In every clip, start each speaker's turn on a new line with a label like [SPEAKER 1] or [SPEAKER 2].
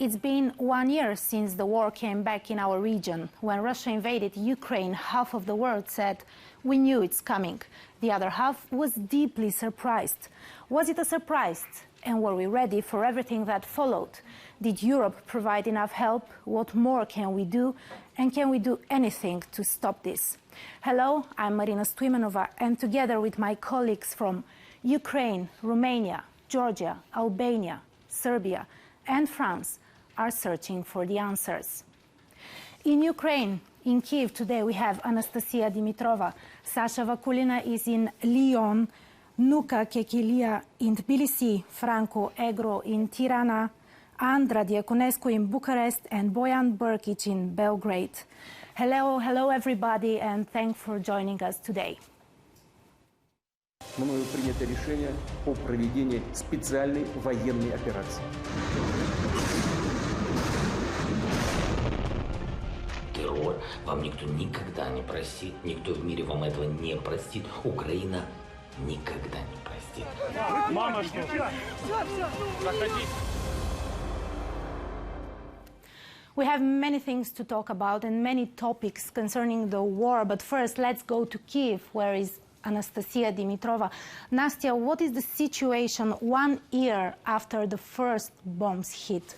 [SPEAKER 1] It's been 1 year since the war came back in our region. When Russia invaded Ukraine, half of the world said, "We knew it's coming." The other half was deeply surprised. Was it a surprise? And were we ready for everything that followed? Did Europe provide enough help? What more can we do? And can we do anything to stop this? Hello, I'm Marina Stoimenova, and together with my colleagues from Ukraine, Romania, Georgia, Albania, Serbia, and France, are searching for the answers. In Ukraine, in Kyiv today, we have Anastasia Dimitrova. Sasha Vakulina is in Lyon, Nuka Kekilia in Tbilisi, Franco Egro in Tirana, Andra Diaconescu in Bucharest, and Bojan Brkic in Belgrade. Hello everybody, and thanks for joining us today.
[SPEAKER 2] Мною принято решение о проведении специальной военной операции.
[SPEAKER 3] Террор вам никто никогда не простит, никто в мире вам этого не простит. Украина никогда не простит.
[SPEAKER 4] Мама, что? Проходи.
[SPEAKER 1] We have many things to talk about and many topics concerning the war, but first let's go to Kyiv, where is Anastasia Dimitrova. Nastya, what is the situation 1 year after the first bombs hit?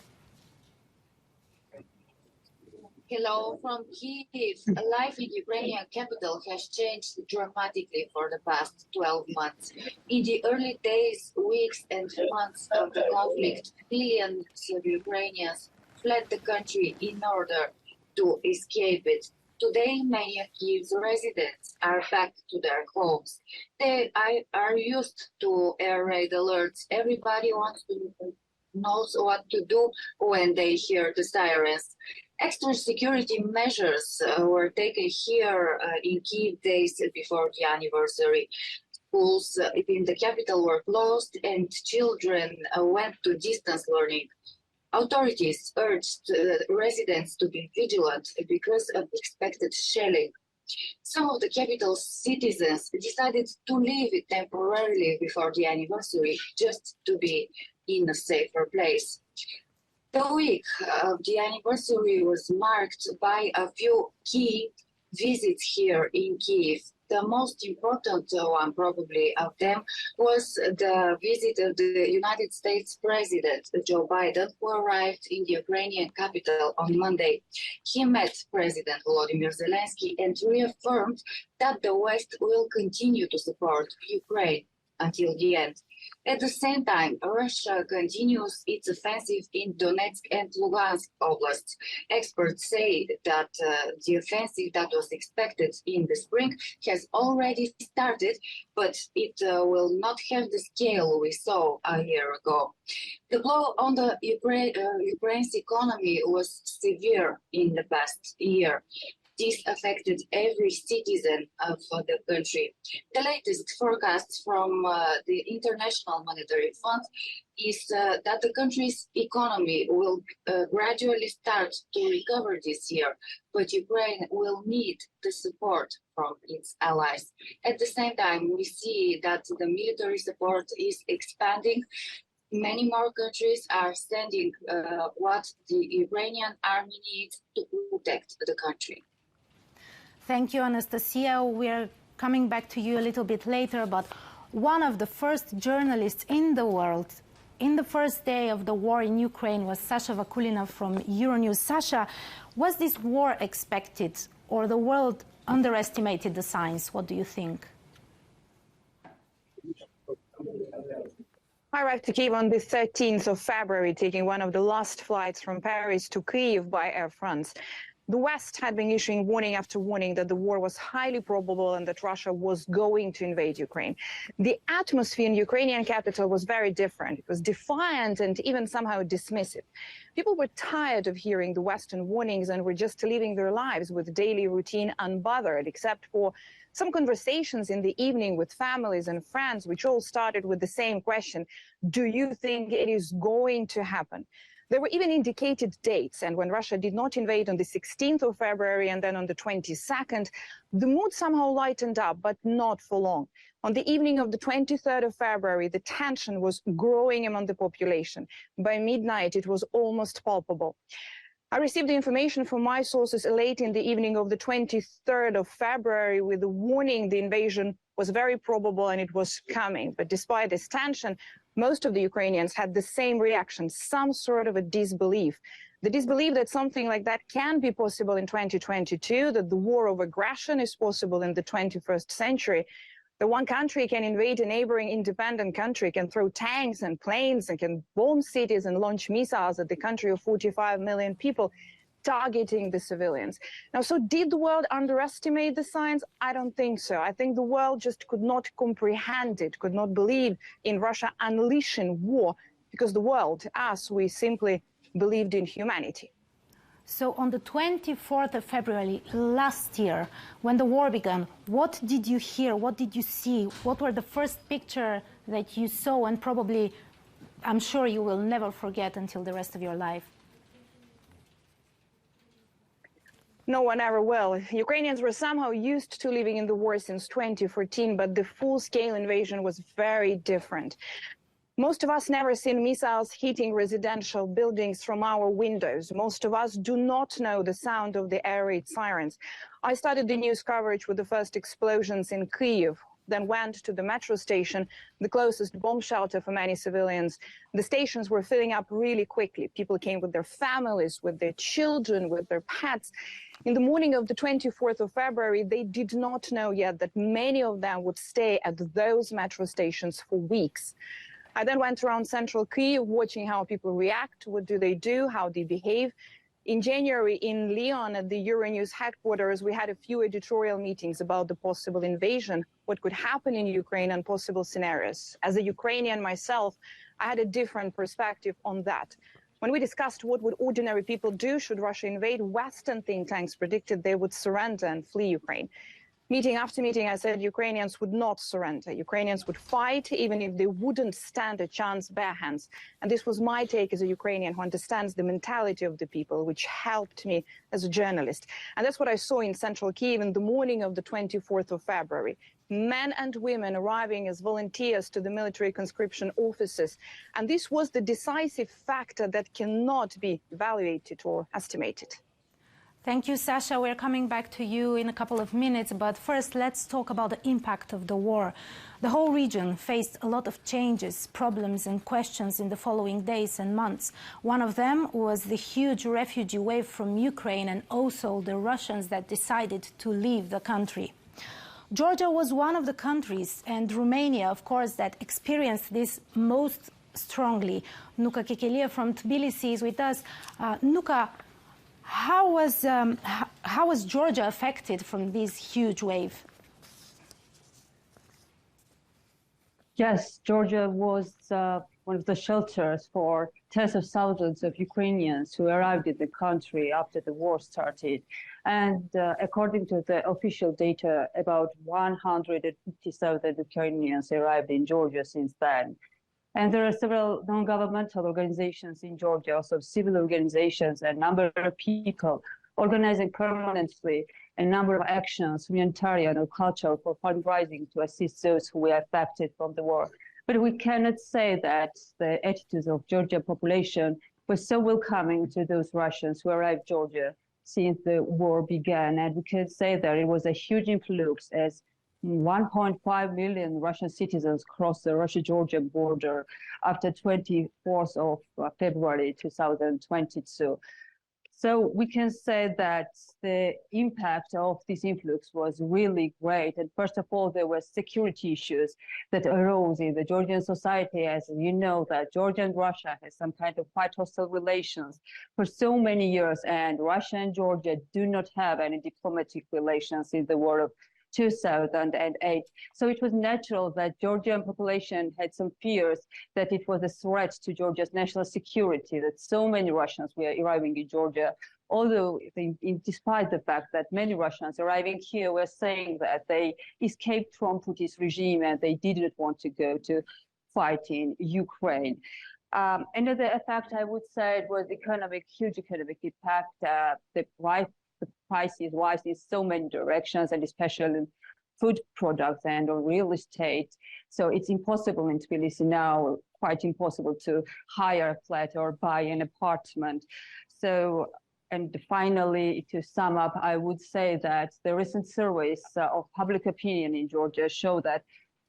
[SPEAKER 5] Hello from Kyiv. Life in Ukrainian capital has changed dramatically for the past 12 months. In the early days, weeks and months of the conflict, millions of Ukrainians fled the country in order to escape it. Today, many of Kyiv's residents are back to their homes. They are used to air raid alerts. Everybody knows what to do when they hear the sirens. Extra security measures were taken here in Kyiv days before the anniversary. Schools in the capital were closed and children went to distance learning. Authorities urged residents to be vigilant because of expected shelling. Some of the capital's citizens decided to leave it temporarily before the anniversary just to be in a safer place. The week of the anniversary was marked by a few key visits here in Kyiv. The most important one, probably, of them was the visit of the United States President, Joe Biden, who arrived in the Ukrainian capital on Monday. He met President Volodymyr Zelensky and reaffirmed that the West will continue to support Ukraine until the end. At the same time, Russia continues its offensive in Donetsk and Lugansk oblasts. Experts say that the offensive that was expected in the spring has already started, but it will not have the scale we saw a year ago. The blow on the Ukraine's economy was severe in the past year. This affected every citizen of the country. The latest forecast from the International Monetary Fund is that the country's economy will gradually start to recover this year, but Ukraine will need the support from its allies. At the same time, we see that the military support is expanding. Many more countries are sending what the Ukrainian army needs to protect the country.
[SPEAKER 1] Thank you, Anastasia. We're coming back to you a little bit later, but one of the first journalists in the world in the first day of the war in Ukraine was Sasha Vakulina from Euronews. Sasha, was this war expected, or the world underestimated the signs? What do you think?
[SPEAKER 6] I arrived to Kyiv on the 13th of February, taking one of the last flights from Paris to Kyiv by Air France. The West had been issuing warning after warning that the war was highly probable and that Russia was going to invade Ukraine. The atmosphere in Ukrainian capital was very different. It was defiant and even somehow dismissive. People were tired of hearing the Western warnings and were just living their lives with daily routine unbothered, except for some conversations in the evening with families and friends, which all started with the same question: do you think it is going to happen? There were even indicated dates, and when Russia did not invade on the 16th of February and then on the 22nd, the mood somehow lightened up, but not for long. On the evening of the 23rd of February, the tension was growing among the population. By midnight, it was almost palpable. I received the information from my sources late in the evening of the 23rd of February with the warning the invasion was very probable and it was coming. But despite this tension, most of the Ukrainians had the same reaction, some sort of a disbelief. The disbelief that something like that can be possible in 2022, that the war of aggression is possible in the 21st century. That one country can invade a neighboring independent country, can throw tanks and planes and can bomb cities and launch missiles at the country of 45 million people, targeting the civilians. Now, so did the world underestimate the signs? I don't think so. I think the world just could not comprehend it, could not believe in Russia unleashing war, because the world, us, we simply believed in humanity.
[SPEAKER 1] So on the 24th of February last year, when the war began, what did you hear? What did you see? What were the first pictures that you saw and probably, I'm sure you will never forget until the rest of your life?
[SPEAKER 6] No one ever will. Ukrainians were somehow used to living in the war since 2014, but the full-scale invasion was very different. Most of us never seen missiles hitting residential buildings from our windows. Most of us do not know the sound of the air raid sirens. I started the news coverage with the first explosions in Kyiv, then went to the metro station, the closest bomb shelter for many civilians. The stations were filling up really quickly. People came with their families, with their children, with their pets. In the morning of the 24th of February, they did not know yet that many of them would stay at those metro stations for weeks. I then went around central Kyiv, watching how people react, what do they do, how they behave. In January, in Lyon, at the Euronews headquarters, we had a few editorial meetings about the possible invasion, what could happen in Ukraine, and possible scenarios. As a Ukrainian myself, I had a different perspective on that. When we discussed what would ordinary people do should Russia invade, Western think tanks predicted they would surrender and flee Ukraine. Meeting after meeting, I said Ukrainians would not surrender. Ukrainians would fight even if they wouldn't stand a chance bare hands. And this was my take as a Ukrainian who understands the mentality of the people, which helped me as a journalist. And that's what I saw in central Kyiv in the morning of the 24th of February. Men and women arriving as volunteers to the military conscription offices. And this was the decisive factor that cannot be evaluated or estimated.
[SPEAKER 1] Thank you, Sasha. We're coming back to you in a couple of minutes, but first let's talk about the impact of the war. The whole region faced a lot of changes, problems and questions in the following days and months. One of them was the huge refugee wave from Ukraine and also the Russians that decided to leave the country. Georgia was one of the countries, and Romania, of course, that experienced this most strongly. Nuka Kekelia from Tbilisi is with us. Nuka, how was Georgia affected from this huge wave?
[SPEAKER 7] Yes, Georgia was one of the shelters for tens of thousands of Ukrainians who arrived in the country after the war started. And according to the official data, about 157 Ukrainians arrived in Georgia since then. And there are several non-governmental organizations in Georgia, also civil organizations, and a number of people organizing permanently a number of actions, humanitarian or cultural, for fundraising to assist those who were affected from the war. But we cannot say that the attitudes of Georgian population were so welcoming to those Russians who arrived in Georgia since the war began. And we can say that it was a huge influx, as 1.5 million Russian citizens crossed the Russia-Georgia border after 24th of February 2022. So we can say that the impact of this influx was really great. And first of all, there were security issues that arose in the Georgian society. As you know, that Georgia and Russia has some kind of quite hostile relations for so many years, and Russia and Georgia do not have any diplomatic relations in the war of 2008. So it was natural that Georgian population had some fears that it was a threat to Georgia's national security, that so many Russians were arriving in Georgia, although despite the fact that many Russians arriving here were saying that they escaped from Putin's regime and they didn't want to go to fight in Ukraine. Another effect, I would say, was huge economic impact. The prices rise in so many directions, and especially food products and on real estate. So it's impossible in Tbilisi now, quite impossible to hire a flat or buy an apartment. So, and finally, to sum up, I would say that the recent surveys of public opinion in Georgia show that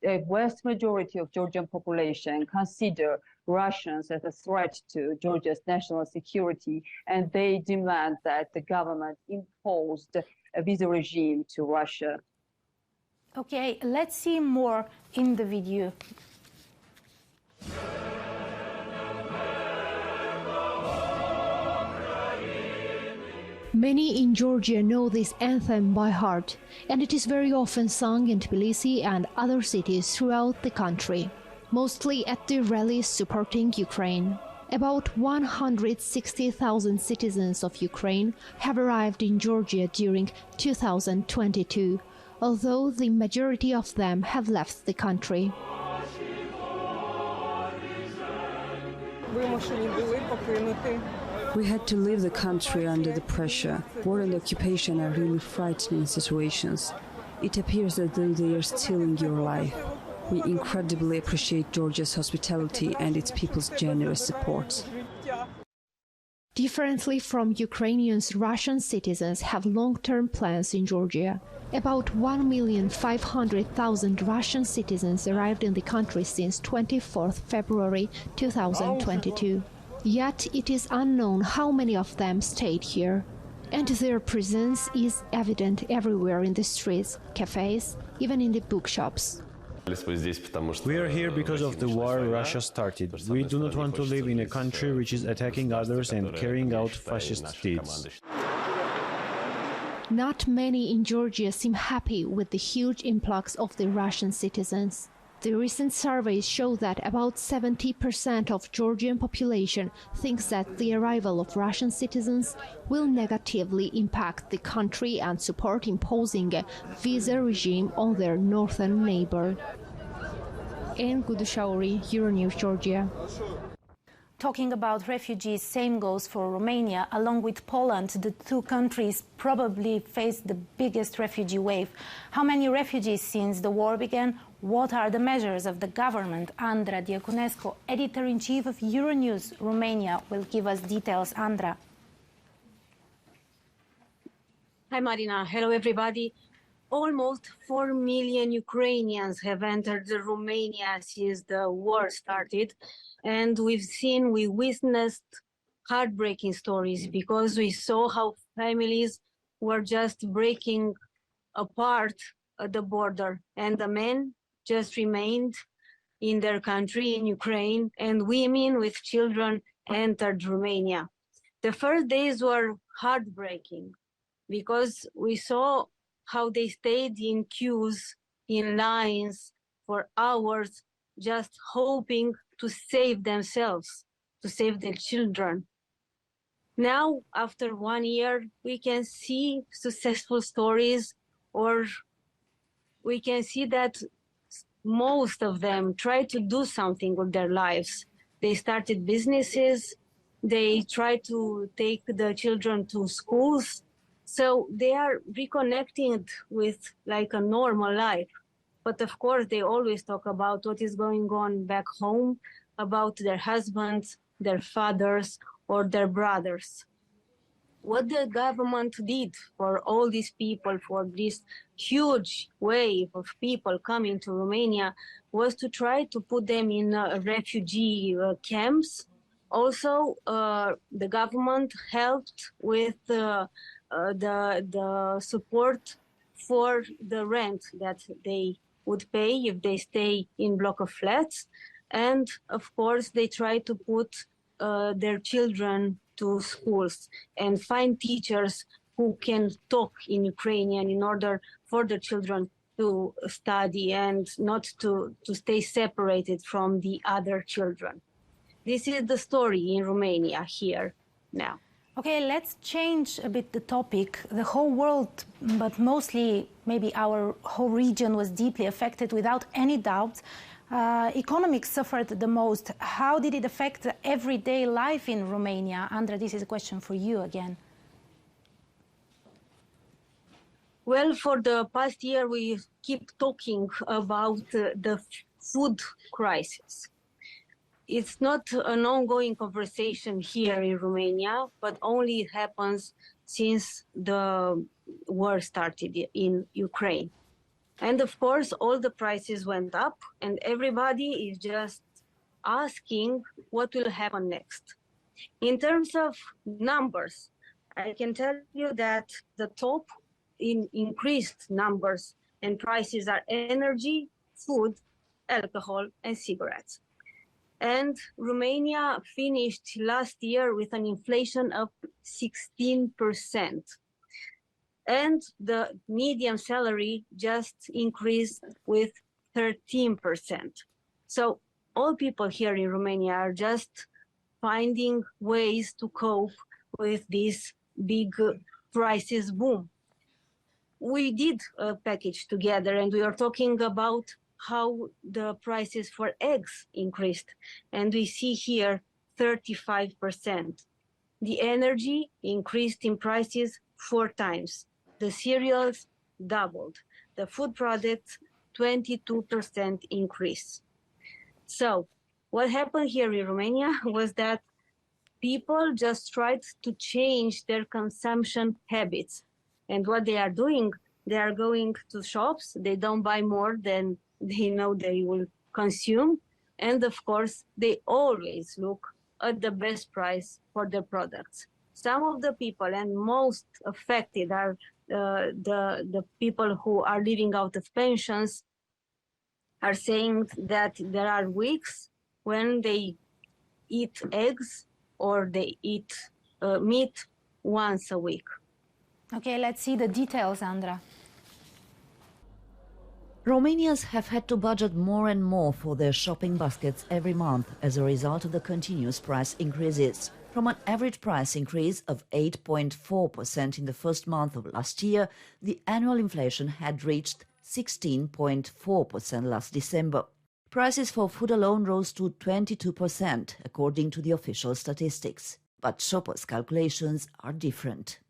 [SPEAKER 7] a vast majority of Georgian population consider Russians as a threat to Georgia's national security, and they demand that the government imposed a visa regime to Russia.
[SPEAKER 1] Okay, let's see more in the video.
[SPEAKER 8] Many in Georgia know this anthem by heart, and it is very often sung in Tbilisi and other cities throughout the country, mostly at the rallies supporting Ukraine. About 160,000 citizens of Ukraine have arrived in Georgia during 2022, although the majority of them have left the country.
[SPEAKER 9] We had to leave the country under the pressure. War and occupation are really frightening situations. It appears that they are stealing your life. We incredibly appreciate Georgia's hospitality and its people's generous support.
[SPEAKER 8] Differently from Ukrainians, Russian citizens have long-term plans in Georgia. About 1,500,000 Russian citizens arrived in the country since 24th February 2022. Yet it is unknown how many of them stayed here. And their presence is evident everywhere in the streets, cafes, even in the bookshops.
[SPEAKER 10] We are here because of the war Russia started. We do not want to live in a country which is attacking others and carrying out fascist deeds.
[SPEAKER 8] Not many in Georgia seem happy with the huge influx of the Russian citizens. The recent surveys show that about 70% of Georgian population thinks that the arrival of Russian citizens will negatively impact the country and support imposing a visa regime on their northern neighbor. Anne Gudushauri, Euronews, Georgia.
[SPEAKER 1] Talking about refugees, same goes for Romania. Along with Poland, the two countries probably face the biggest refugee wave. How many refugees since the war began? What are the measures of the government? Andra Diaconescu, editor-in-chief of Euronews Romania, will give us details. Andra.
[SPEAKER 11] Hi, Marina. Hello, everybody. Almost 4 million Ukrainians have entered Romania since the war started. And we witnessed heartbreaking stories because we saw how families were just breaking apart at the border, and the men just remained in their country, in Ukraine, and women with children entered Romania. The first days were heartbreaking because we saw how they stayed in queues, in lines for hours, just hoping to save themselves, to save their children. Now, after 1 year, we can see successful stories, or we can see that most of them tried to do something with their lives. They started businesses, they tried to take the children to schools, so they are reconnecting with like a normal life. But of course, they always talk about what is going on back home, about their husbands, their fathers, or their brothers. What the government did for all these people, for this huge wave of people coming to Romania, was to try to put them in refugee camps. Also, the government helped with the support for the rent that they would pay if they stay in block of flats. And of course, they try to put their children to schools and find teachers who can talk in Ukrainian in order for the children to study and not to stay separated from the other children. This is the story in Romania here now.
[SPEAKER 1] Okay, let's change a bit the topic. The whole world, but mostly maybe our whole region, was deeply affected without any doubt Economics suffered the most. How did it affect everyday life in Romania? Andra, this is a question for you again.
[SPEAKER 11] Well, for the past year, we keep talking about the food crisis. It's not an ongoing conversation here in Romania, but only it happens since the war started in Ukraine. And of course, all the prices went up and everybody is just asking what will happen next. In terms of numbers, I can tell you that the top in increased numbers and prices are energy, food, alcohol, and cigarettes. And Romania finished last year with an inflation of 16%. And the median salary just increased with 13%. So all people here in Romania are just finding ways to cope with this big prices boom. We did a package together and we are talking about how the prices for eggs increased. And we see here 35%. The energy increased in prices 4 times. The cereals doubled. The food products, 22% increase. So what happened here in Romania was that people just tried to change their consumption habits. And what they are doing, they are going to shops, they don't buy more than they know they will consume. And of course, they always look at the best price for their products. Some of the people and most affected are the people who are living out of pensions are saying that there are weeks when they eat eggs or they eat meat once a week.
[SPEAKER 1] Okay, let's see the details, Andra.
[SPEAKER 12] Romanians have had to budget more and more for their shopping baskets every month as a result of the continuous price increases. From an average price increase of 8.4% in the first month of last year, the annual inflation had reached 16.4% last December. Prices for food alone rose to 22%, according to the official statistics. But shoppers' calculations are different.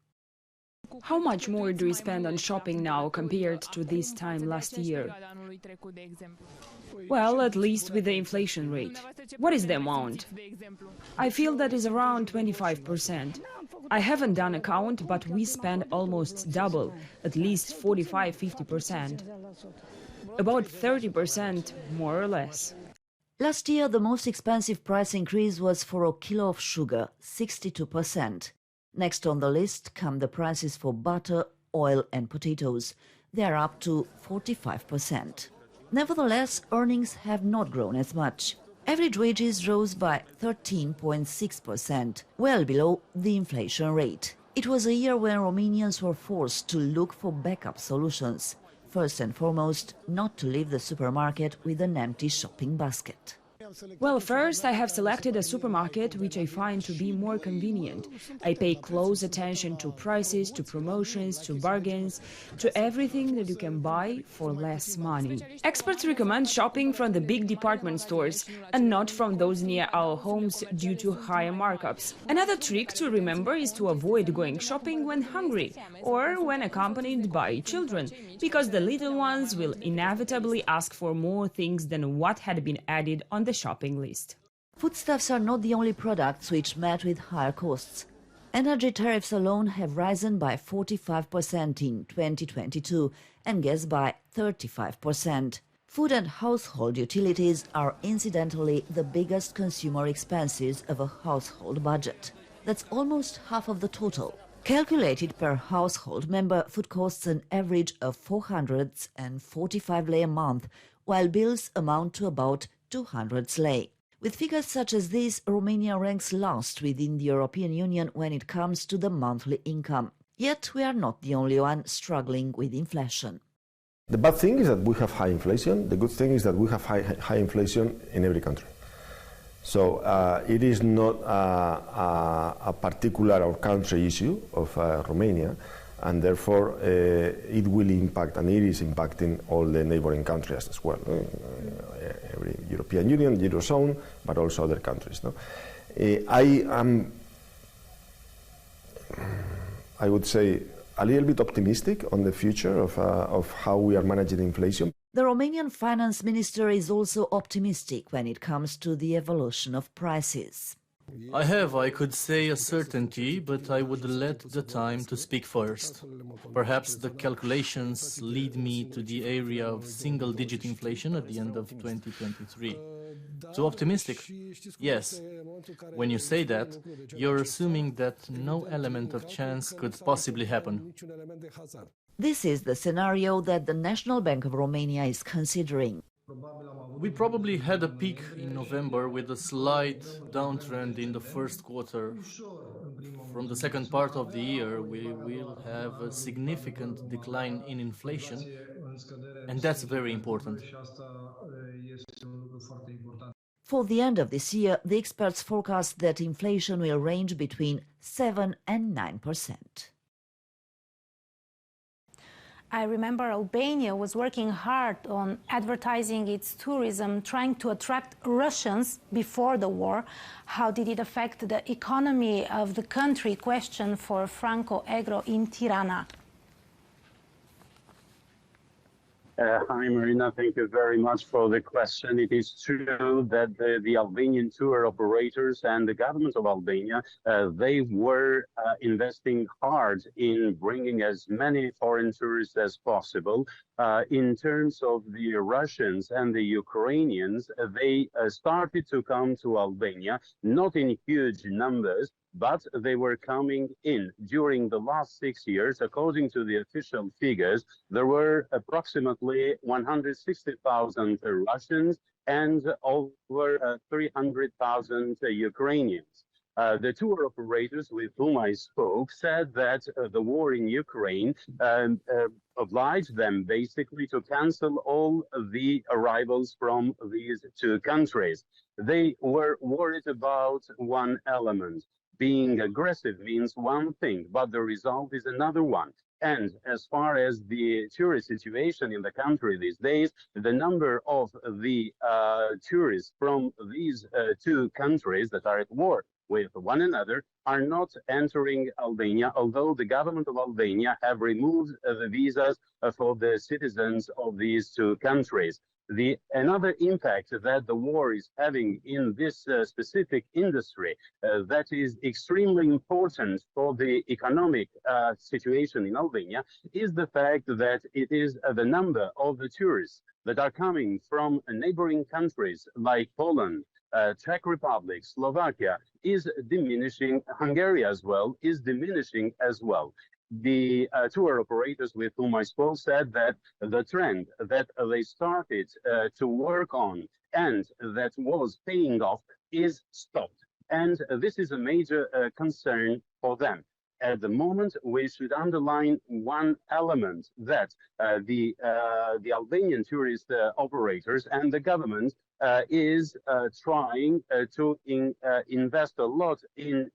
[SPEAKER 13] How much more do we spend on shopping now compared to this time last year? Well, at least with the inflation rate. What is the amount? I feel that is around 25%. I haven't done a count, but we spend almost double, at least 45–50%. About 30% more or less.
[SPEAKER 12] Last year, the most expensive price increase was for a kilo of sugar, 62%. Next on the list come the prices for butter, oil and potatoes. They are up to 45%. Nevertheless, earnings have not grown as much. Average wages rose by 13.6%, well below the inflation rate. It was a year when Romanians were forced to look for backup solutions. First and foremost, not to leave the supermarket with an empty shopping basket.
[SPEAKER 13] Well, first I have selected a supermarket which I find to be more convenient. I pay close attention to prices, to promotions, to bargains, to everything that you can buy for less money. Experts recommend shopping from the big department stores and not from those near our homes due to higher markups. Another trick to remember is to avoid going shopping when hungry or when accompanied by children, because the little ones will inevitably ask for more things than what had been added on the shopping list.
[SPEAKER 12] Foodstuffs are not the only products which met with higher costs. Energy tariffs alone have risen by 45% in 2022 and gas by 35%. Food and household utilities are incidentally the biggest consumer expenses of a household budget. That's almost half of the total. Calculated per household member, food costs an average of 445 lei a month, while bills amount to about 200 lei. With figures such as these, Romania ranks last within the European Union when it comes to the monthly income. Yet we are not the only one struggling with inflation.
[SPEAKER 14] The bad thing is that we have high inflation. The good thing is that we have high inflation in every country. So it is not a particular or country issue of Romania. and therefore it will impact, and it is impacting all the neighboring countries as well. Every European Union, Eurozone, but also other countries. No? I would say, a little bit optimistic on the future of how we are managing inflation.
[SPEAKER 12] The Romanian finance minister is also optimistic when it comes to the evolution of prices.
[SPEAKER 15] I could say, a certainty, but I would let the time to speak first. Perhaps the calculations lead me to the area of single-digit inflation at the end of 2023. Too optimistic? Yes. When you say that, you're assuming that no element of chance could possibly happen.
[SPEAKER 12] This is the scenario that the National Bank of Romania is considering.
[SPEAKER 15] We probably had a peak in November with a slight downtrend in the first quarter. From the second part of the year, we will have a significant decline in inflation, and that's very important.
[SPEAKER 12] For the end of this year, the experts forecast that inflation will range between 7 and 9%.
[SPEAKER 1] I remember Albania was working hard on advertising its tourism, trying to attract Russians before the war. How did it affect the economy of the country? Question for Franco Egro in Tirana.
[SPEAKER 16] Hi, Marina. Thank you very much for the question. It is true that the Albanian tour operators and the government of Albania, they were investing hard in bringing as many foreign tourists as possible. In terms of the Russians and the Ukrainians, they started to come to Albania, not in huge numbers, but they were coming in. During the last 6 years, according to the official figures, there were approximately 160,000 Russians and over 300,000 Ukrainians. The tour operators with whom I spoke said that the war in Ukraine obliged them basically to cancel all the arrivals from these two countries. They were worried about one element. Being aggressive means one thing, but the result is another one. And as far as the tourist situation in the country these days, the number of the tourists from these two countries that are at war with one another are not entering Albania, although the government of Albania have removed the visas for the citizens of these two countries. Another impact that the war is having in this specific industry that is extremely important for the economic situation in Albania is the fact that it is the number of the tourists that are coming from neighboring countries like Poland, Czech Republic, Slovakia is diminishing. Hungary as well is diminishing as well. The tour operators with whom I spoke said that the trend that they started to work on and that was paying off is stopped. And this is a major concern for them. At the moment, we should underline one element that the Albanian tourist operators and the government is trying to invest a lot in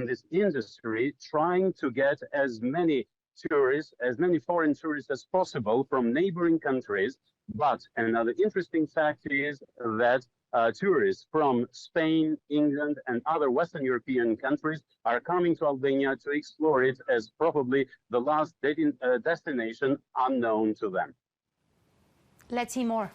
[SPEAKER 16] this industry, trying to get as many tourists, as many foreign tourists as possible from neighboring countries. But another interesting fact is that tourists from Spain, England, and other Western European countries are coming to Albania to explore it as probably the last destination unknown to them.
[SPEAKER 1] Let's see more.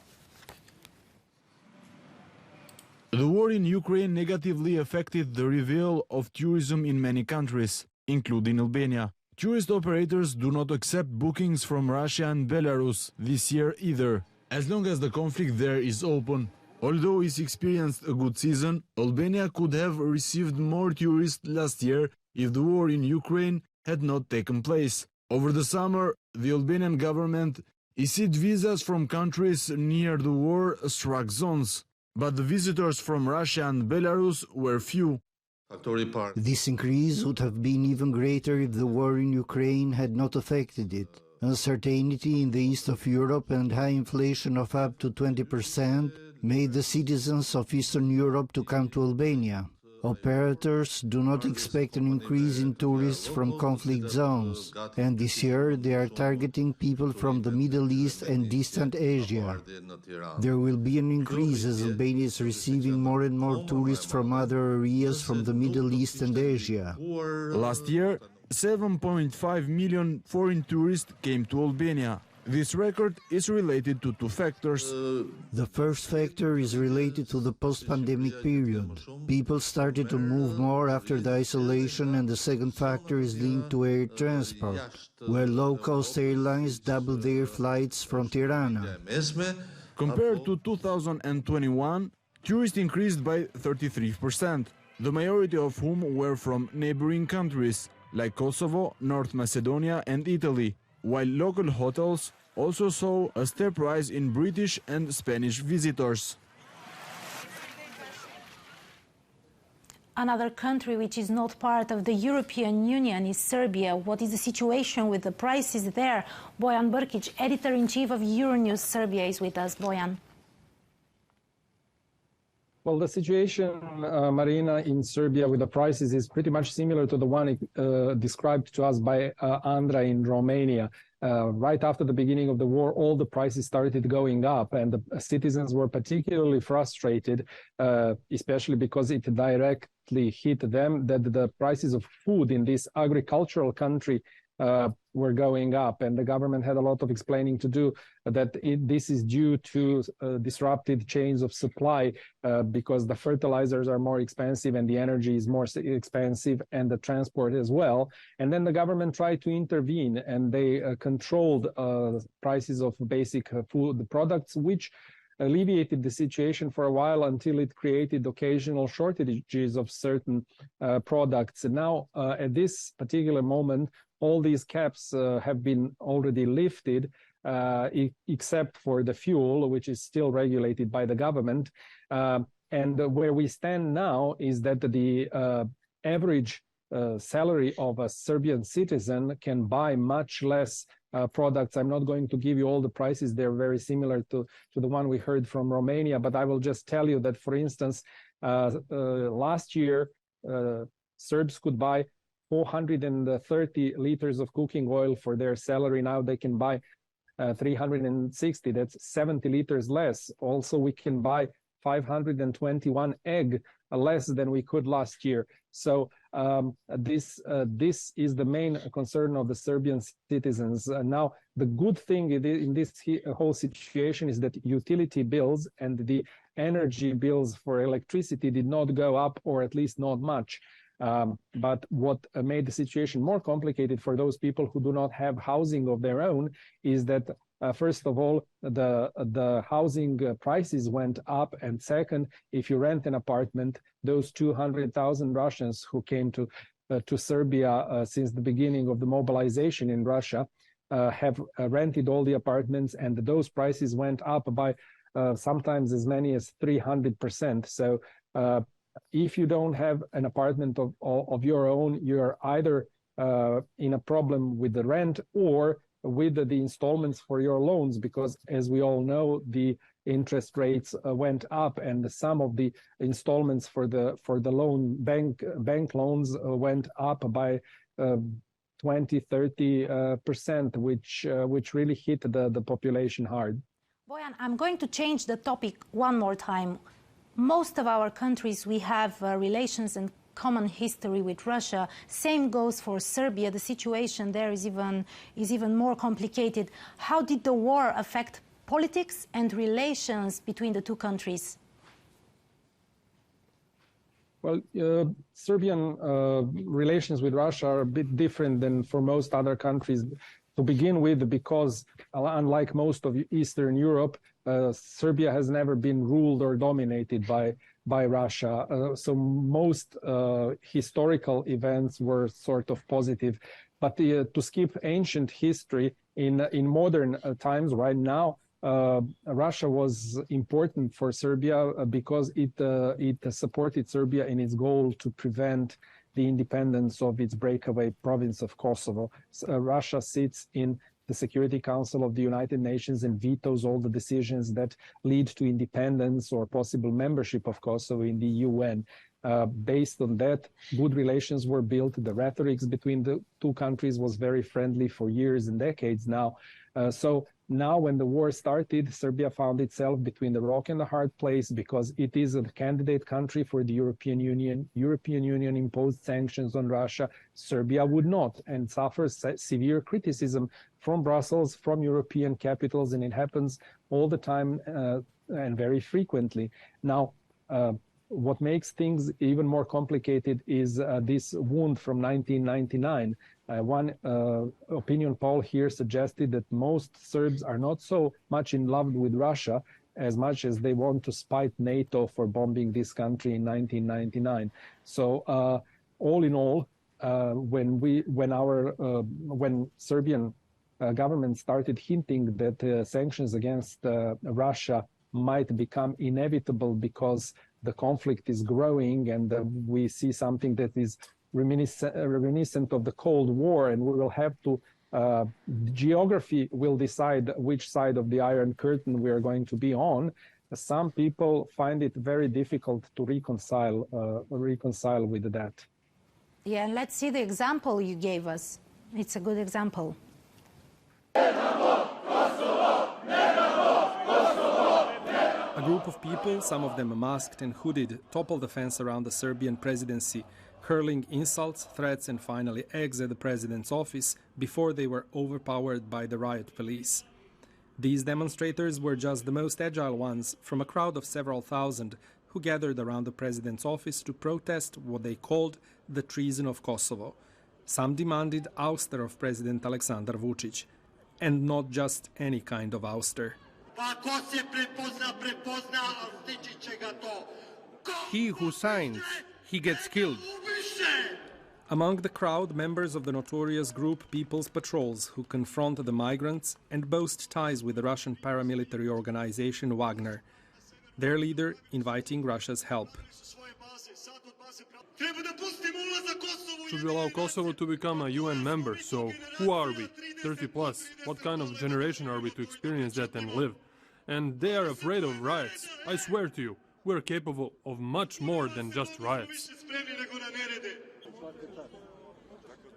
[SPEAKER 17] The war in Ukraine negatively affected the revival of tourism in many countries, including Albania. Tourist operators do not accept bookings from Russia and Belarus this year either, as long as the conflict there is open. Although it's experienced a good season, Albania could have received more tourists last year if the war in Ukraine had not taken place. Over the summer, the Albanian government issued visas from countries near the war-struck zones, but the visitors from Russia and Belarus were few.
[SPEAKER 18] This increase would have been even greater if the war in Ukraine had not affected it. Uncertainty in the east of Europe and high inflation of up to 20% made the citizens of Eastern Europe to come to Albania. Operators do not expect an increase in tourists from conflict zones, and this year they are targeting people from the Middle East and distant Asia. There will be an increase as Albania is receiving more and more tourists from other areas from the Middle East and Asia.
[SPEAKER 17] Last year, 7.5 million foreign tourists came to Albania. This record is related to two factors.
[SPEAKER 18] The first factor is related to the post-pandemic period. People started to move more after the isolation, and the second factor is linked to air transport, where low-cost airlines doubled their flights from Tirana.
[SPEAKER 17] Compared to 2021, tourists increased by 33%, the majority of whom were from neighboring countries like Kosovo, North Macedonia and Italy, while local hotels also saw a steep rise in British and Spanish visitors.
[SPEAKER 1] Another country which is not part of the European Union is Serbia. What is the situation with the prices there? Bojan Brkić, editor-in-chief of Euronews Serbia, is with us. Bojan.
[SPEAKER 19] Well, the situation, Marina, in Serbia with the prices is pretty much similar to the one described to us by Andra in Romania. Right after the beginning of the war, all the prices started going up, and the citizens were particularly frustrated, especially because it directly hit them, that the prices of food in this agricultural country were going up, and the government had a lot of explaining to do, that this is due to disrupted chains of supply, because the fertilizers are more expensive and the energy is more expensive and the transport as well. And then the government tried to intervene, and they controlled prices of basic food products, which alleviated the situation for a while until it created occasional shortages of certain products. And now, at this particular moment, all these caps have been already lifted, except for the fuel, which is still regulated by the government. And where we stand now is that the average salary of a Serbian citizen can buy much less products. I'm not going to give you all the prices. They're very similar to the one we heard from Romania, but I will just tell you that, for instance, last year, Serbs could buy 430 liters of cooking oil for their salary. Now they can buy 360. That's 70 liters less. Also, we can buy 521 egg less than we could last year. So this is the main concern of the Serbian citizens. Now, the good thing in this whole situation is that utility bills and the energy bills for electricity did not go up, or at least not much. But what made the situation more complicated for those people who do not have housing of their own is that, first of all, the housing prices went up, and second, if you rent an apartment, those 200,000 Russians who came to Serbia since the beginning of the mobilization in Russia have rented all the apartments, and those prices went up by sometimes as many as 300%. So if you don't have an apartment of your own, you're either in a problem with the rent or with the installments for your loans, because as we all know, the interest rates went up, and some of the installments for the loan bank loans went up by 20-30%, which really hit the population hard.
[SPEAKER 1] Bojan, I'm going to change the topic one more time. Most of our countries, we have relations and common history with Russia. Same goes for Serbia. The situation there is even more complicated. How did the war affect politics and relations between the two countries?
[SPEAKER 19] Well, Serbian relations with Russia are a bit different than for most other countries. To begin with, because unlike most of Eastern Europe, Serbia has never been ruled or dominated by Russia. So most historical events were sort of positive. But to skip ancient history, in modern times, right now, Russia was important for Serbia because it supported Serbia in its goal to prevent the independence of its breakaway province of Kosovo. Russia sits in the Security Council of the United Nations and vetoes all the decisions that lead to independence or possible membership of Kosovo in the UN. Based on that, good relations were built. The rhetoric between the two countries was very friendly for years and decades now. So now when the war started, Serbia found itself between the rock and the hard place because it is a candidate country for the European Union. European Union imposed sanctions on Russia. Serbia would not and suffers severe criticism from Brussels, from European capitals, and it happens all the time and very frequently. Now, what makes things even more complicated is this wound from 1999. One opinion poll here suggested that most Serbs are not so much in love with Russia as much as they want to spite NATO for bombing this country in 1999. So all in all, when Serbian government started hinting that sanctions against Russia might become inevitable because the conflict is growing and we see something that is reminiscent of the Cold War, and we will have to, geography will decide which side of the Iron Curtain we are going to be on. Some people find it very difficult to reconcile with that.
[SPEAKER 1] Yeah, and let's see the example you gave us. It's a good example.
[SPEAKER 20] A group of people, some of them masked and hooded, toppled the fence around the Serbian presidency, hurling insults, threats and finally eggs at the president's office before they were overpowered by the riot police. These demonstrators were just the most agile ones from a crowd of several thousand who gathered around the president's office to protest what they called the treason of Kosovo. Some demanded ouster of President Aleksandar Vučić, and not just any kind of ouster.
[SPEAKER 21] He who signs, he gets killed.
[SPEAKER 20] Among the crowd, members of the notorious group People's Patrols, who confront the migrants and boast ties with the Russian paramilitary organization Wagner. Their leader inviting Russia's help.
[SPEAKER 21] Should we allow Kosovo to become a UN member? So, who are we? 30 plus. What kind of generation are we to experience that and live? And they are afraid of riots. I swear to you, we're capable of much more than just riots.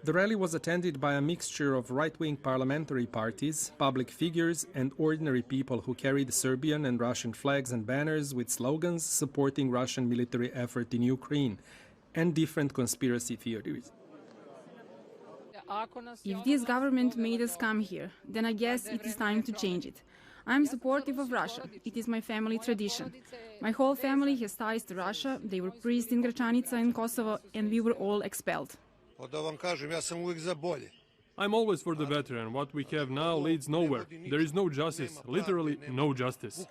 [SPEAKER 20] The rally was attended by a mixture of right-wing parliamentary parties, public figures and ordinary people who carried Serbian and Russian flags and banners with slogans supporting Russian military effort in Ukraine and different conspiracy theories.
[SPEAKER 22] If this government made us come here, then I guess it is time to change it. I'm supportive of Russia. It is my family tradition. My whole family has ties to Russia. They were priests in Gračanica and Kosovo, and we were all expelled.
[SPEAKER 21] I'm always for the better, and what we have now leads nowhere. There is no justice, literally no justice.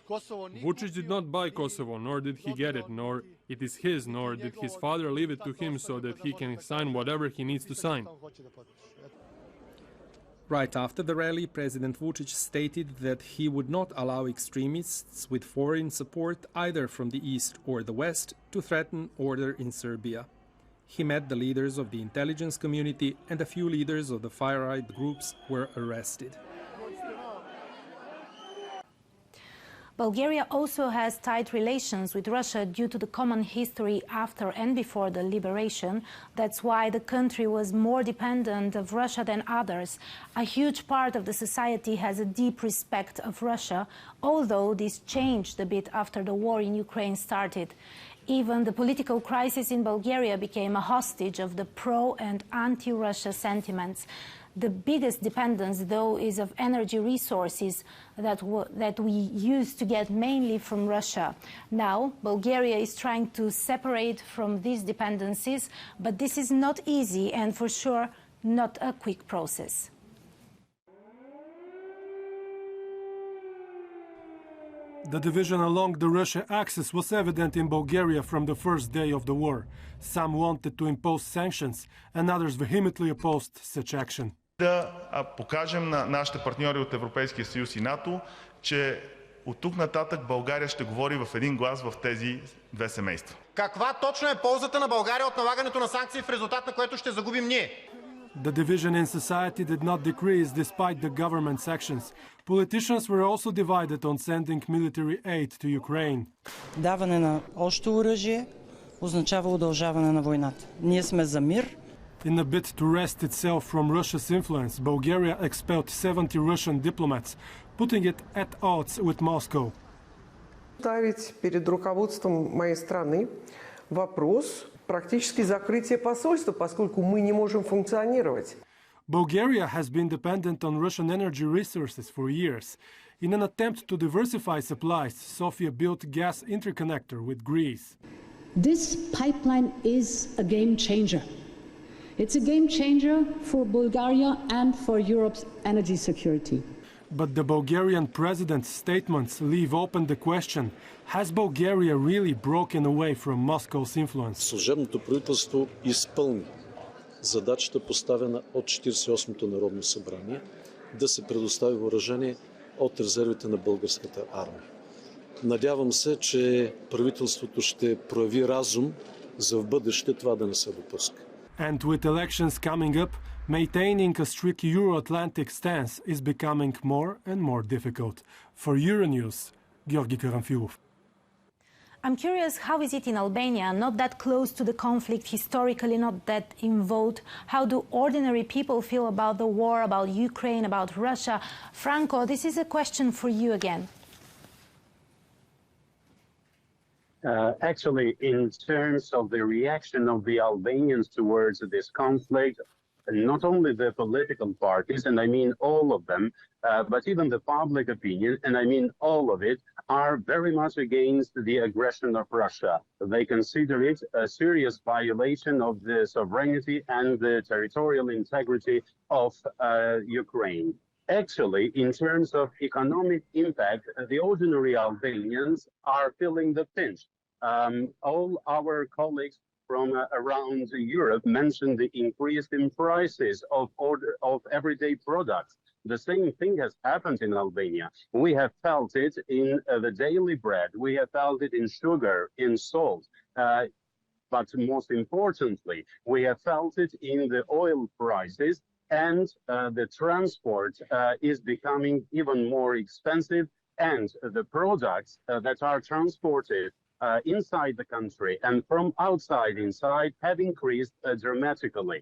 [SPEAKER 21] Vučić did not buy Kosovo, nor did he get it, nor it is his, nor did his father leave it to him so that he can sign whatever he needs to sign.
[SPEAKER 20] Right after the rally, President Vučić stated that he would not allow extremists with foreign support either from the east or the west to threaten order in Serbia. He met the leaders of the intelligence community and a few leaders of the far-right groups were arrested.
[SPEAKER 1] Bulgaria also has tight relations with Russia due to the common history after and before the liberation. That's why the country was more dependent of Russia than others. A huge part of the society has a deep respect of Russia, although this changed a bit after the war in Ukraine started. Even the political crisis in Bulgaria became a hostage of the pro- and anti-Russia sentiments. The biggest dependence, though, is of energy resources that we used to get mainly from Russia. Now, Bulgaria is trying to separate from these dependencies, but this is not easy and, for sure, not a quick process.
[SPEAKER 23] The division along the Russia axis was evident in Bulgaria from the first day of the war. Some wanted to impose sanctions, and others vehemently opposed such action.
[SPEAKER 24] Да покажем на нашите партньори от Европейския съюз и НАТО, че от тук нататък България ще говори в един глас в тези две семейства.
[SPEAKER 25] Каква точно е ползата на България от налагането на санкции, в резултат на което ще загубим ние?
[SPEAKER 23] The division in society did not decrease despite the government's actions. Politicians were also divided on sending military aid to Ukraine.
[SPEAKER 2] Даване на още оръжие означава удължаване на войната. Ние сме за мир.
[SPEAKER 23] In a bid to wrest itself from Russia's influence, Bulgaria expelled 70 Russian diplomats, putting it at odds with Moscow.
[SPEAKER 3] Ставить перед руководством моей страны вопрос практически закрытия посольства, поскольку мы не можем функционировать.
[SPEAKER 23] Bulgaria has been dependent on Russian energy resources for years. In an attempt to diversify supplies, Sofia built gas interconnector with Greece.
[SPEAKER 4] This pipeline is a game changer. It's a game changer for Bulgaria and for Europe's energy security.
[SPEAKER 23] But the Bulgarian president's statements leave open the question, has Bulgaria really broken away from Moscow's influence?
[SPEAKER 5] Служебното правителство изпълни задачата, поставена от 48-то Народно събрание, да се предостави въоръжение от резервите на българската армия. Надявам се, че правителството ще прояви разум за в бъдеще това да не се допуска.
[SPEAKER 23] And with elections coming up, maintaining a strict Euro-Atlantic stance is becoming more and more difficult. For Euronews, Georgi Karamfilov.
[SPEAKER 1] I'm curious, how is it in Albania, not that close to the conflict, historically not that involved? How do ordinary people feel about the war, about Ukraine, about Russia? Franco, this is a question for you again.
[SPEAKER 16] Actually, in terms of the reaction of the Albanians towards this conflict, not only the political parties, and I mean all of them, but even the public opinion, and I mean all of it, are very much against the aggression of Russia. They consider it a serious violation of the sovereignty and the territorial integrity of Ukraine. Actually, in terms of economic impact, the ordinary Albanians are feeling the pinch. All our colleagues from around Europe mentioned the increase in prices of everyday products. The same thing has happened in Albania. We have felt it in the daily bread. We have felt it in sugar, in salt. But most importantly, we have felt it in the oil prices, and the transport is becoming even more expensive, and the products that are transported inside the country and from outside inside have increased dramatically.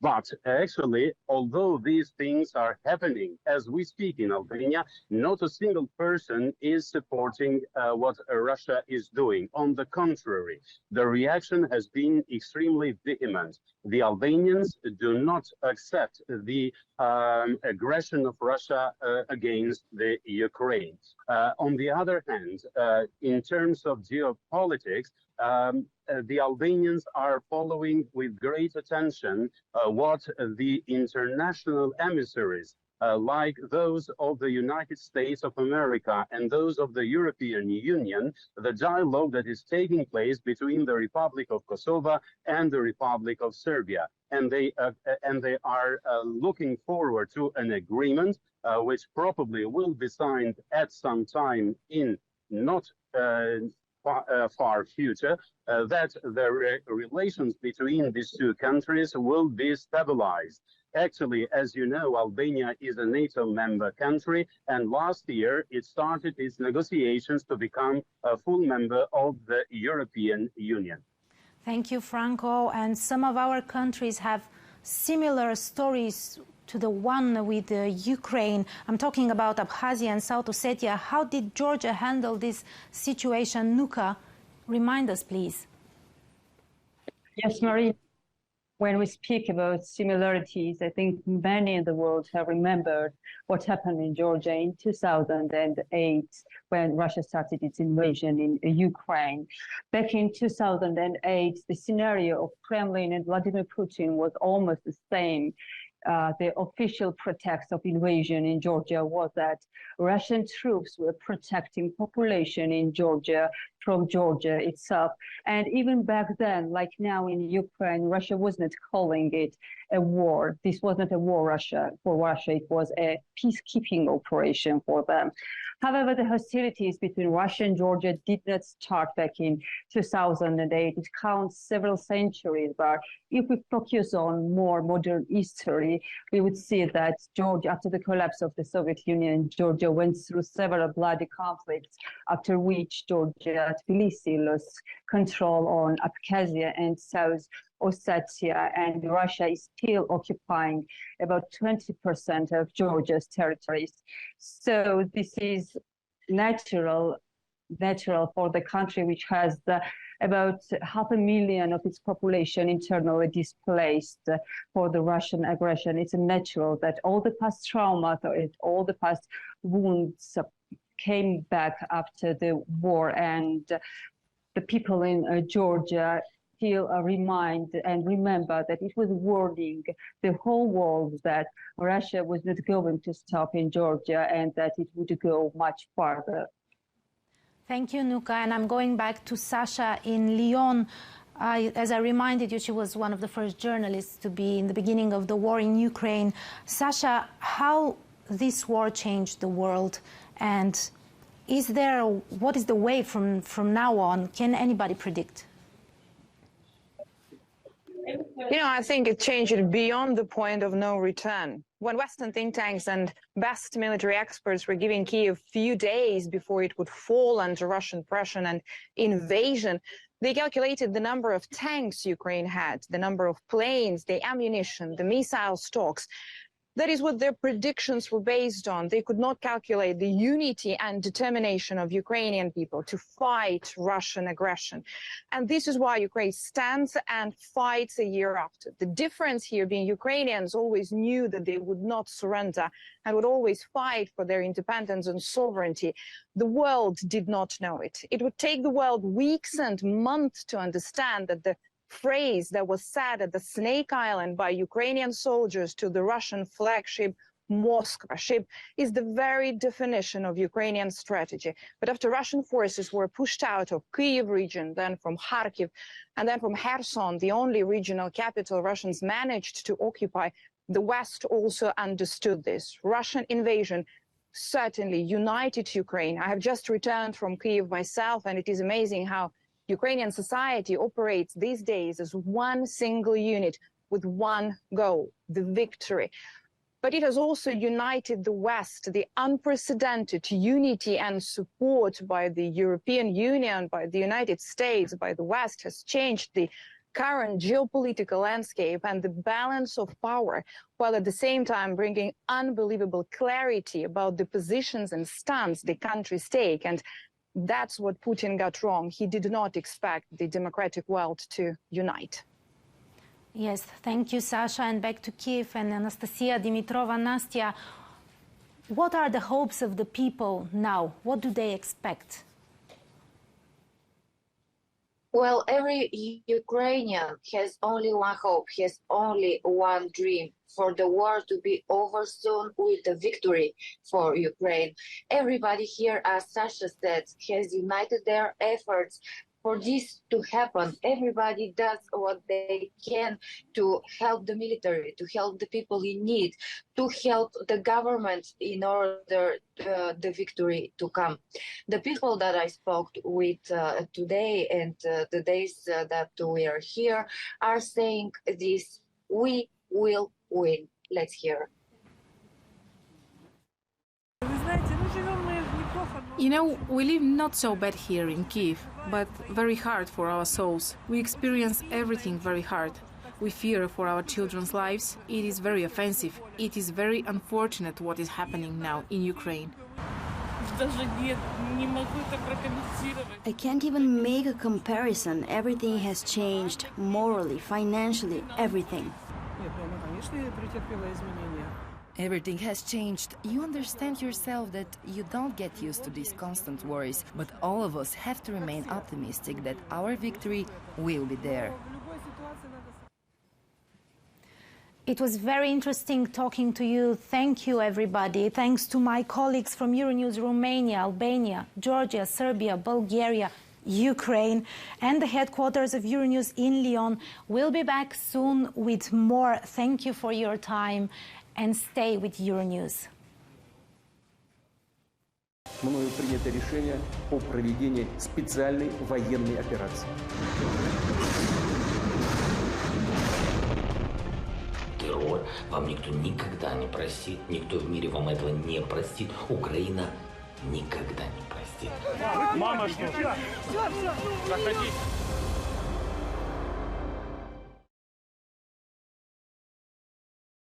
[SPEAKER 16] But actually, although these things are happening as we speak in Albania, not a single person is supporting what Russia is doing. On the contrary, the reaction has been extremely vehement. The Albanians do not accept the aggression of Russia against the Ukraine. On the other hand, in terms of geopolitics, the Albanians are following with great attention what the international emissaries, like those of the United States of America and those of the European Union, the dialogue that is taking place between the Republic of Kosovo and the Republic of Serbia. And they are looking forward to an agreement which probably will be signed at some time in not far future, that the relations between these two countries will be stabilized. Actually, as you know, Albania is a NATO member country, and last year it started its negotiations to become a full member of the European Union.
[SPEAKER 1] Thank you, Franco. And some of our countries have similar stories to the one with Ukraine. I'm talking about Abkhazia and South Ossetia. How did Georgia handle this situation? Nuka, remind us, please.
[SPEAKER 7] Yes, Marie. When we speak about similarities, I think many in the world have remembered what happened in Georgia in 2008 when Russia started its invasion in Ukraine. Back in 2008, the scenario of Kremlin and Vladimir Putin was almost the same. The official pretext of invasion in Georgia was that Russian troops were protecting population in Georgia from Georgia itself. And even back then, like now in Ukraine, Russia was not calling it a war. This was not a war for Russia. It was a peacekeeping operation for them. However, the hostilities between Russia and Georgia did not start back in 2008. It counts several centuries, but if we focus on more modern history, we would see that Georgia, after the collapse of the Soviet Union, Georgia went through several bloody conflicts, after which Georgia, Tbilisi, lost control on Abkhazia and South Ossetia, and Russia is still occupying about 20% of Georgia's territories. So this is natural for the country which has about 500,000 of its population internally displaced for the Russian aggression. It's natural that all the past trauma, all the past wounds came back after the war, and the people in Georgia still remind and remember that it was warning the whole world that Russia was not going to stop in Georgia and that it would go much farther.
[SPEAKER 1] Thank you, Nuka. And I'm going back to Sasha in Lyon. As I reminded you, she was one of the first journalists to be in the beginning of the war in Ukraine. Sasha, how this war changed the world, and what is the way from now on? Can anybody predict?
[SPEAKER 6] I think it changed it beyond the point of no return. When Western think tanks and best military experts were giving Kyiv a few days before it would fall under Russian pressure and invasion, they calculated the number of tanks Ukraine had, the number of planes, the ammunition, the missile stocks. That is what their predictions were based on. They could not calculate the unity and determination of Ukrainian people to fight Russian aggression. And this is why Ukraine stands and fights a year after. The difference here being Ukrainians always knew that they would not surrender and would always fight for their independence and sovereignty. The world did not know it. It would take the world weeks and months to understand that the phrase that was said at the Snake Island by Ukrainian soldiers to the Russian flagship Moskva ship is the very definition of Ukrainian strategy. But after Russian forces were pushed out of Kyiv region, then from Kharkiv, and then from Kherson, the only regional capital Russians managed to occupy, the West also understood this. Russian invasion certainly united Ukraine. I have just returned from Kyiv myself, and it is amazing how Ukrainian society operates these days as one single unit with one goal, the victory. But it has also united the West. The unprecedented unity and support by the European Union, by the United States, by the West has changed the current geopolitical landscape and the balance of power, while at the same time bringing unbelievable clarity about the positions and stance the countries take. And that's what Putin got wrong. He did not expect the democratic world to unite.
[SPEAKER 1] Yes, thank you, Sasha. And back to Kyiv and Anastasia Dimitrova. Nastya, what are the hopes of the people now? What do they expect?
[SPEAKER 8] Well, every Ukrainian has only one hope, has only one dream, for the war to be over soon with the victory for Ukraine. Everybody here, as Sasha said, has united their efforts for this to happen. Everybody does what they can to help the military, to help the people in need, to help the government in order the victory to come. The people that I spoke with today and the days that we are here are saying this: we will win. Let's hear.
[SPEAKER 22] You know, we live not so bad here in Kyiv, but very hard for our souls. We experience everything very hard. We fear for our children's lives. It is very offensive. It is very unfortunate what is happening now in Ukraine.
[SPEAKER 9] I can't even make a comparison. Everything has changed morally, financially, everything.
[SPEAKER 10] Everything has changed. You understand yourself that you don't get used to these constant worries, but all of us have to remain optimistic that our victory will be there.
[SPEAKER 1] It was very interesting talking to you. Thank you, everybody. Thanks to my colleagues from Euronews Romania, Albania, Georgia, Serbia, Bulgaria, Ukraine, and the headquarters of Euronews in Lyon. We'll be back soon with more. Thank you for your time, and stay with Euronews.
[SPEAKER 11] мною принято решение о проведении специальной военной операции.
[SPEAKER 13] Террор вам никто никогда не простит, никто в мире вам этого не простит. Украина никогда не простит.
[SPEAKER 23] Мама, что? Все. Проходи.